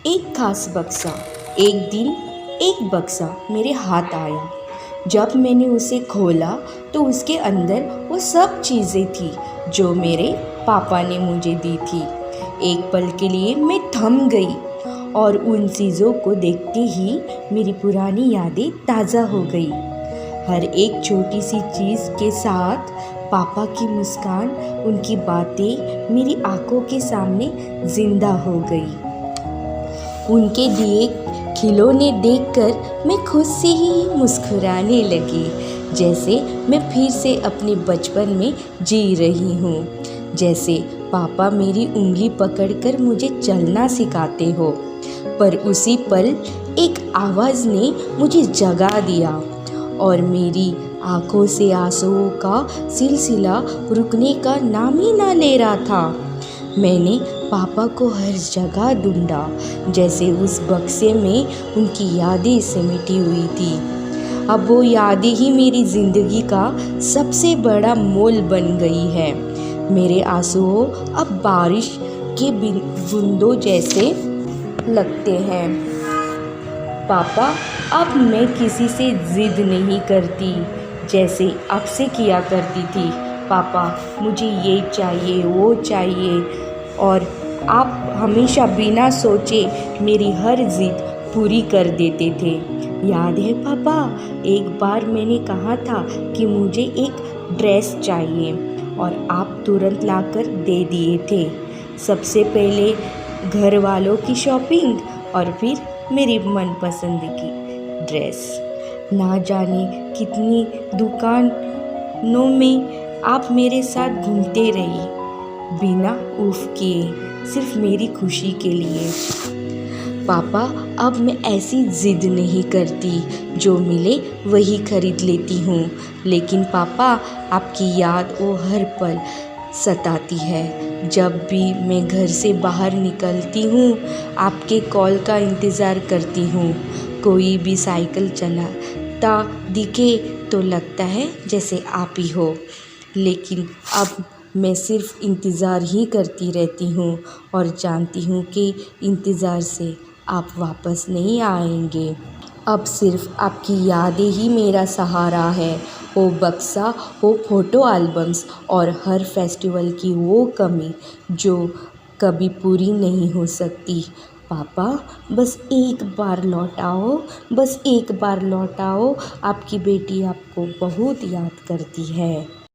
एक खास बक्सा। एक दिन एक बक्सा मेरे हाथ आया। जब मैंने उसे खोला तो उसके अंदर वो सब चीज़ें थी जो मेरे पापा ने मुझे दी थी। एक पल के लिए मैं थम गई और उन चीज़ों को देखते ही मेरी पुरानी यादें ताज़ा हो गई। हर एक छोटी सी चीज़ के साथ पापा की मुस्कान, उनकी बातें मेरी आंखों के सामने जिंदा हो गई। उनके दिए खिलौने देखकर मैं खुद से ही मुस्कुराने लगी, जैसे मैं फिर से अपने बचपन में जी रही हूँ। जैसे पापा मेरी उंगली पकड़कर मुझे चलना सिखाते हो। पर उसी पल एक आवाज़ ने मुझे जगा दिया और मेरी आंखों से आंसुओं का सिलसिला रुकने का नाम ही ना ले रहा था। मैंने पापा को हर जगह ढूंढा, जैसे उस बक्से में उनकी यादें सिमटी हुई थी। अब वो यादें ही मेरी ज़िंदगी का सबसे बड़ा मोल बन गई है। मेरे आंसुओं अब बारिश के बूंदों जैसे लगते हैं। पापा, अब मैं किसी से ज़िद नहीं करती जैसे आपसे किया करती थी। पापा, मुझे ये चाहिए, वो चाहिए, और आप हमेशा बिना सोचे मेरी हर ज़िद पूरी कर देते थे। याद है पापा, एक बार मैंने कहा था कि मुझे एक ड्रेस चाहिए और आप तुरंत लाकर दे दिए थे। सबसे पहले घर वालों की शॉपिंग और फिर मेरी मनपसंद की ड्रेस। ना जाने कितनी दुकानों में आप मेरे साथ घूमते रही, बिना उफ किए, सिर्फ मेरी खुशी के लिए। पापा, अब मैं ऐसी ज़िद नहीं करती, जो मिले वही खरीद लेती हूँ। लेकिन पापा, आपकी याद वो हर पल सताती है। जब भी मैं घर से बाहर निकलती हूँ, आपके कॉल का इंतज़ार करती हूँ। कोई भी साइकिल चलाता दिखे तो लगता है जैसे आप ही हो। लेकिन अब मैं सिर्फ इंतज़ार ही करती रहती हूँ और जानती हूँ कि इंतज़ार से आप वापस नहीं आएंगे। अब सिर्फ आपकी यादें ही मेरा सहारा है। वो बक्सा, वो फ़ोटो एल्बम्स और हर फेस्टिवल की वो कमी जो कभी पूरी नहीं हो सकती। पापा, बस एक बार लौट आओ, बस एक बार लौट आओ। आपकी बेटी आपको बहुत याद करती है।